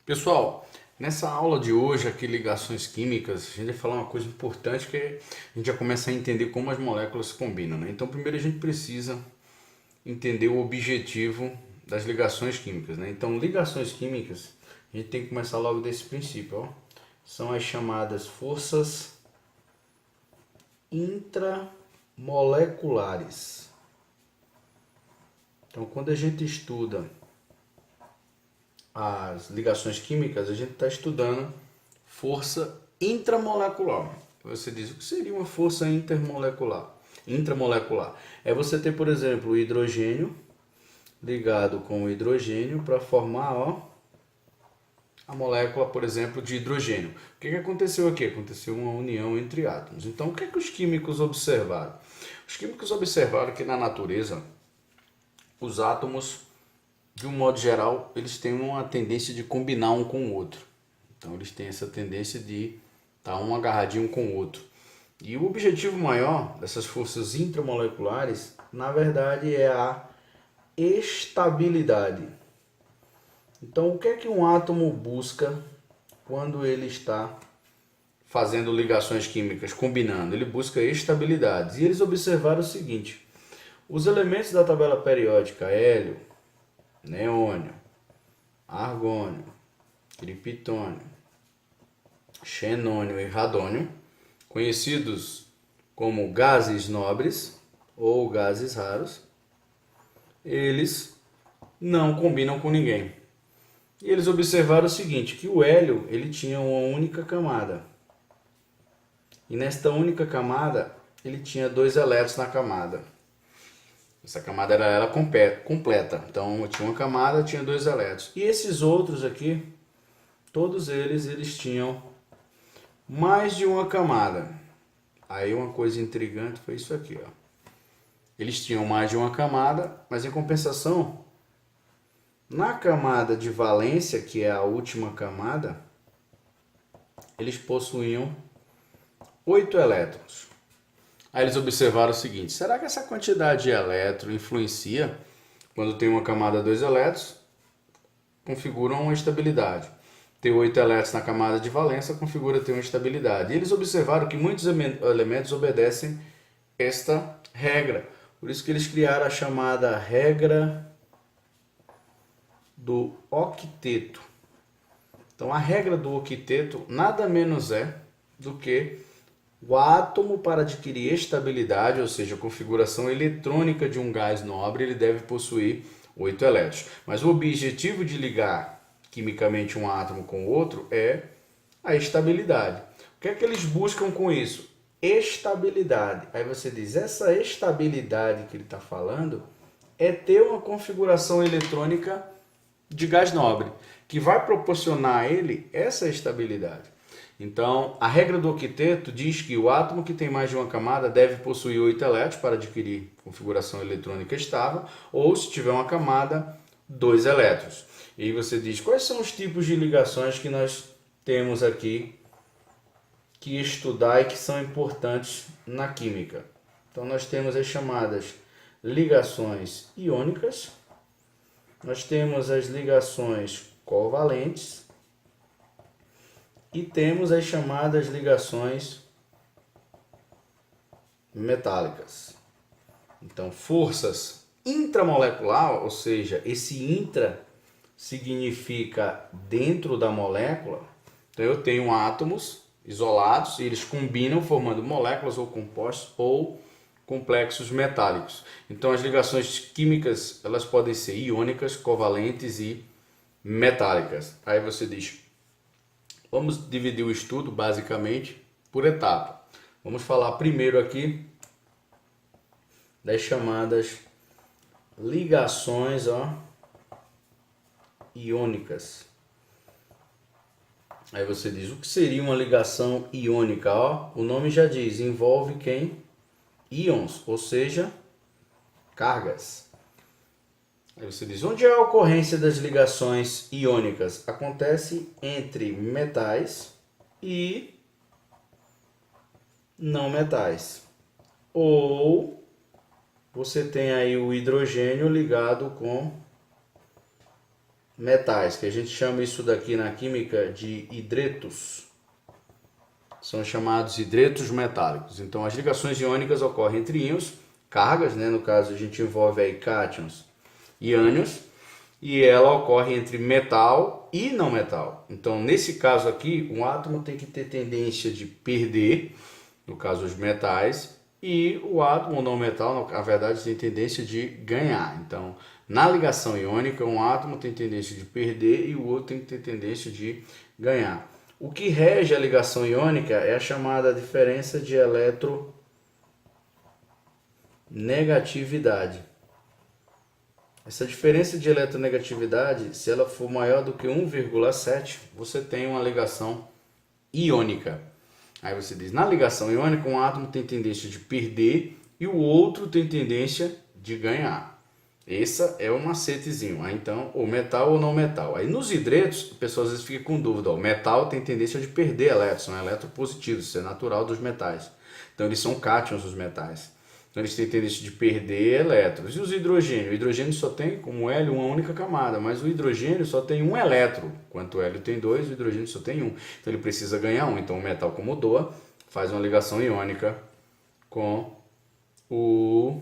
Pessoal, nessa aula de hoje aqui, ligações químicas, a gente vai falar uma coisa importante que a gente já começa a entender como as moléculas se combinam, né? Então, primeiro a gente precisa entender o objetivo das ligações químicas, né? Então, ligações químicas, a gente tem que começar logo desse princípio, ó. São as chamadas forças intramoleculares. Então, quando a gente estuda as ligações químicas, a gente está estudando força intramolecular. Você diz, o que seria uma força intermolecular? Intramolecular. É você ter, por exemplo, o hidrogênio ligado com o hidrogênio para formar, ó, a molécula, por exemplo, de hidrogênio. O que aconteceu aqui? Aconteceu uma união entre átomos. Então, o que é que os químicos observaram? Os químicos observaram que na natureza, os átomos, de um modo geral, eles têm uma tendência de combinar um com o outro. Então, eles têm essa tendência de estar um agarradinho com o outro. E o objetivo maior dessas forças intramoleculares, na verdade, é a estabilidade. Então, o que é que um átomo busca quando ele está fazendo ligações químicas, combinando? Ele busca estabilidade. E eles observaram o seguinte: os elementos da tabela periódica, hélio, neônio, argônio, criptônio, xenônio e radônio, conhecidos como gases nobres ou gases raros, eles não combinam com ninguém. E eles observaram o seguinte, que o hélio ele tinha uma única camada. E nesta única camada, ele tinha 2 elétrons na camada. Essa camada era ela completa. Então, tinha uma camada, tinha 2 elétrons. E esses outros aqui, todos eles tinham mais de uma camada. Aí uma coisa intrigante foi isso aqui, ó. Eles tinham mais de uma camada, mas em compensação, na camada de valência, que é a última camada, eles possuíam 8 elétrons. Aí eles observaram o seguinte, será que essa quantidade de elétron influencia quando tem uma camada 2 elétrons? Configuram uma estabilidade. Ter 8 elétrons na camada de valência configura ter uma estabilidade. E eles observaram que muitos elementos obedecem esta regra. Por isso que eles criaram a chamada regra do octeto. Então a regra do octeto nada menos é do que o átomo, para adquirir estabilidade, ou seja, a configuração eletrônica de um gás nobre, ele deve possuir 8 elétrons. Mas o objetivo de ligar quimicamente um átomo com o outro é a estabilidade. O que é que eles buscam com isso? Estabilidade. Aí você diz, essa estabilidade que ele está falando é ter uma configuração eletrônica de gás nobre, que vai proporcionar a ele essa estabilidade. Então, a regra do octeto diz que o átomo que tem mais de uma camada deve possuir 8 elétrons para adquirir configuração eletrônica estável, ou se tiver uma camada, 2 elétrons. E aí você diz, quais são os tipos de ligações que nós temos aqui que estudar e que são importantes na química? Então, nós temos as chamadas ligações iônicas, nós temos as ligações covalentes, e temos as chamadas ligações metálicas. Então, forças intramolecular, ou seja, esse intra significa dentro da molécula. Então, eu tenho átomos isolados e eles combinam formando moléculas ou compostos ou complexos metálicos. Então, as ligações químicas elas podem ser iônicas, covalentes e metálicas. Aí você diz, vamos dividir o estudo basicamente por etapa. Vamos falar primeiro aqui das chamadas ligações iônicas. Aí você diz, o que seria uma ligação iônica? O nome já diz, envolve quem? Íons, ou seja, cargas. Aí você diz, onde é a ocorrência das ligações iônicas? Acontece entre metais e não metais. Ou você tem aí o hidrogênio ligado com metais, que a gente chama isso daqui na química de hidretos. São chamados hidretos metálicos. Então as ligações iônicas ocorrem entre íons, cargas, né? No caso a gente envolve aí cátions e ânions, e ela ocorre entre metal e não metal. Então nesse caso aqui, um átomo tem que ter tendência de perder, no caso os metais, e o átomo não metal, na verdade, tem tendência de ganhar. Então, na ligação iônica, um átomo tem tendência de perder e o outro tem que ter tendência de ganhar. O que rege a ligação iônica é a chamada diferença de eletronegatividade. Essa diferença de eletronegatividade, se ela for maior do que 1,7, você tem uma ligação iônica. Aí você diz, na ligação iônica, um átomo tem tendência de perder e o outro tem tendência de ganhar. Essa é um macetezinho. Aí, então, ou metal ou não metal. Aí nos hidretos, a pessoa às vezes fica com dúvida. O metal tem tendência de perder elétrons, são eletropositivos, isso é natural dos metais. Então eles são cátions, os metais. Então eles têm tendência de perder elétrons. E os hidrogênios? O hidrogênio só tem, como hélio, uma única camada, mas o hidrogênio só tem um elétron. Enquanto o hélio tem dois, o hidrogênio só tem um. Então ele precisa ganhar um. Então o metal, como doa, faz uma ligação iônica com o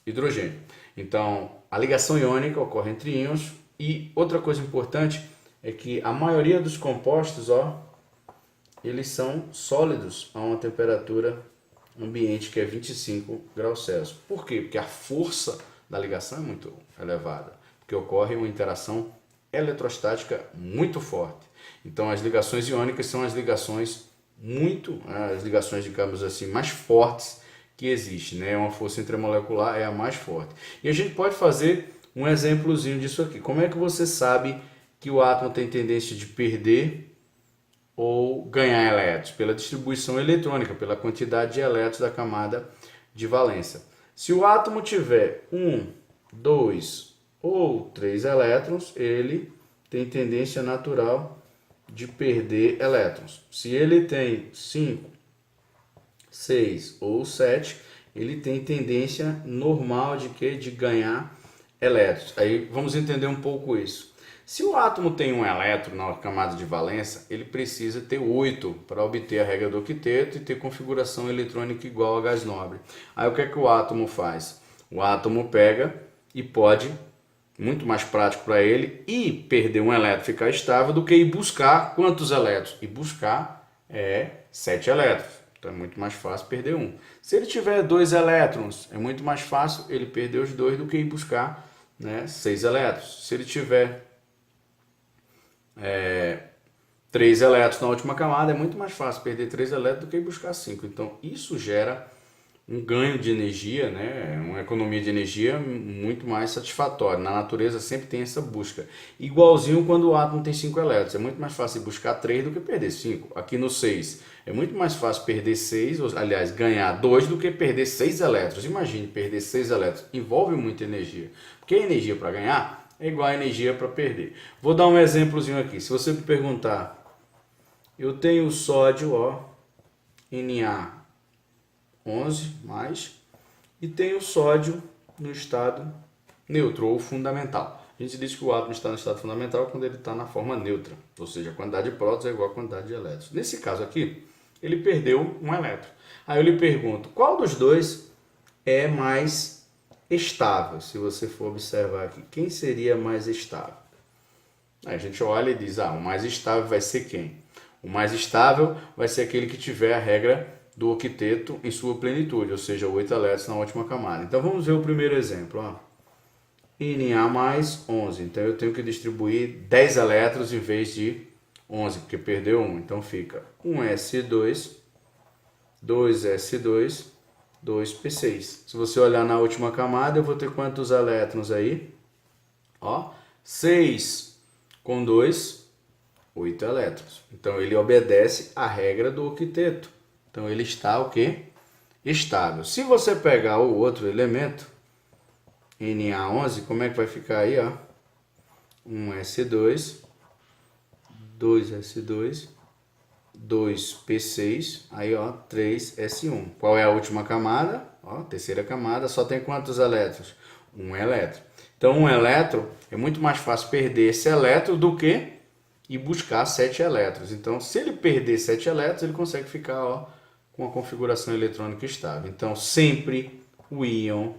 hidrogênio. Então a ligação iônica ocorre entre íons. E outra coisa importante é que a maioria dos compostos, eles são sólidos a uma temperatura ambiente que é 25 graus Celsius. Por quê? Porque a força da ligação é muito elevada, porque ocorre uma interação eletrostática muito forte. Então as ligações iônicas são as ligações digamos assim, mais fortes que existem, né? Uma força intramolecular é a mais forte. E a gente pode fazer um exemplozinho disso aqui. Como é que você sabe que o átomo tem tendência de perder ou ganhar elétrons? Pela distribuição eletrônica, pela quantidade de elétrons da camada de valência. Se o átomo tiver 1, 2 ou 3 elétrons, ele tem tendência natural de perder elétrons. Se ele tem 5, 6 ou 7, ele tem tendência normal de quê? De ganhar elétrons. Aí vamos entender um pouco isso. Se o átomo tem um elétron na camada de valência, ele precisa ter 8 para obter a regra do octeto e ter configuração eletrônica igual a gás nobre. Aí o que é que o átomo faz? O átomo pega e pode, muito mais prático para ele, e perder um elétron, ficar estável, do que ir buscar quantos elétrons? E buscar 7 elétrons. Então é muito mais fácil perder um. Se ele tiver 2 elétrons, é muito mais fácil ele perder os 2 do que ir buscar 6 elétrons. Se ele tiver 3 elétrons na última camada, é muito mais fácil perder 3 elétrons do que ir buscar 5. Então isso gera um ganho de energia, né? Uma economia de energia muito mais satisfatória. Na natureza sempre tem essa busca. Igualzinho quando o átomo tem 5 elétrons. É muito mais fácil buscar 3 do que perder 5. Aqui no 6 é muito mais fácil perder 6, ou, aliás, ganhar 2 do que perder 6 elétrons. Imagine perder 6 elétrons. Envolve muita energia. Porque a energia para ganhar é igual a energia para perder. Vou dar um exemplozinho aqui. Se você me perguntar, eu tenho sódio, Na11+, e tenho sódio no estado neutro ou fundamental. A gente diz que o átomo está no estado fundamental quando ele está na forma neutra, ou seja, a quantidade de prótons é igual à quantidade de elétrons. Nesse caso aqui, ele perdeu um elétron. Aí eu lhe pergunto, qual dos dois é mais estável? Se você for observar aqui, quem seria mais estável? Aí a gente olha e diz, o mais estável vai ser quem? O mais estável vai ser aquele que tiver a regra do octeto em sua plenitude, ou seja, 8 elétrons na última camada. Então vamos ver o primeiro exemplo. Na mais 11. Então eu tenho que distribuir 10 elétrons em vez de 11, porque perdeu 1. Então fica 1s2, 2s2, 2p6. Se você olhar na última camada, eu vou ter quantos elétrons aí? 6 com 2, 8 elétrons. Então ele obedece à regra do octeto. Então ele está o quê? Estável. Se você pegar o outro elemento, Na11, como é que vai ficar aí? 1s2, 2s2, 2p6, aí ó, 3s1. Qual é a última camada? Ó, terceira camada, só tem quantos elétrons? Um elétron. Então um elétron, é muito mais fácil perder esse elétron do que ir buscar 7 elétrons. Então se ele perder 7 elétrons, ele consegue ficar ó, com a configuração eletrônica estável. Então sempre o íon,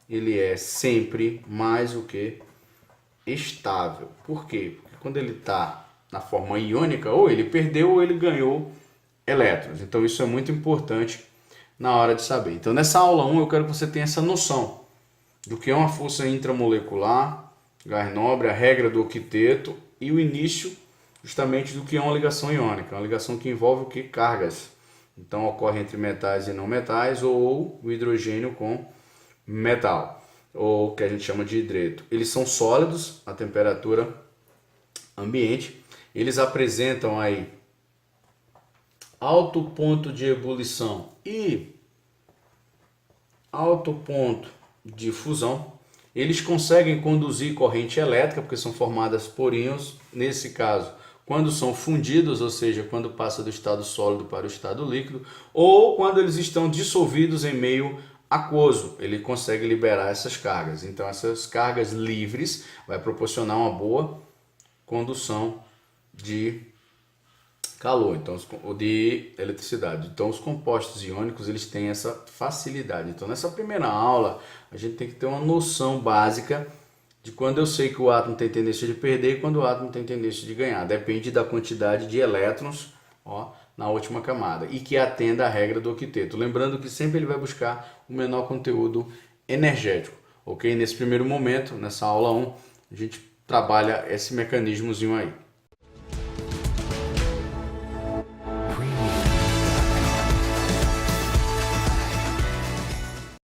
ele é sempre mais o que estável. Por quê? Porque quando ele está na forma iônica, ou ele perdeu ou ele ganhou elétrons. Então isso é muito importante na hora de saber. Então nessa aula 1 eu quero que você tenha essa noção do que é uma força intramolecular, gás nobre, a regra do octeto e o início justamente do que é uma ligação iônica, uma ligação que envolve o que? Cargas. Então ocorre entre metais e não metais ou o hidrogênio com metal, ou que a gente chama de hidreto. Eles são sólidos a temperatura ambiente. Eles apresentam aí alto ponto de ebulição e alto ponto de fusão. Eles conseguem conduzir corrente elétrica porque são formadas por íons. Nesse caso, quando são fundidos, ou seja, quando passa do estado sólido para o estado líquido, ou quando eles estão dissolvidos em meio aquoso, ele consegue liberar essas cargas. Então essas cargas livres vai proporcionar uma boa condução de calor, então de eletricidade. Então os compostos iônicos eles têm essa facilidade. Então nessa primeira aula a gente tem que ter uma noção básica de quando eu sei que o átomo tem tendência de perder e quando o átomo tem tendência de ganhar. Depende da quantidade de elétrons ó, na última camada e que atenda à regra do octeto. Lembrando que sempre ele vai buscar o menor conteúdo energético. Ok? Nesse primeiro momento, nessa aula 1, a gente trabalha esse mecanismozinho aí.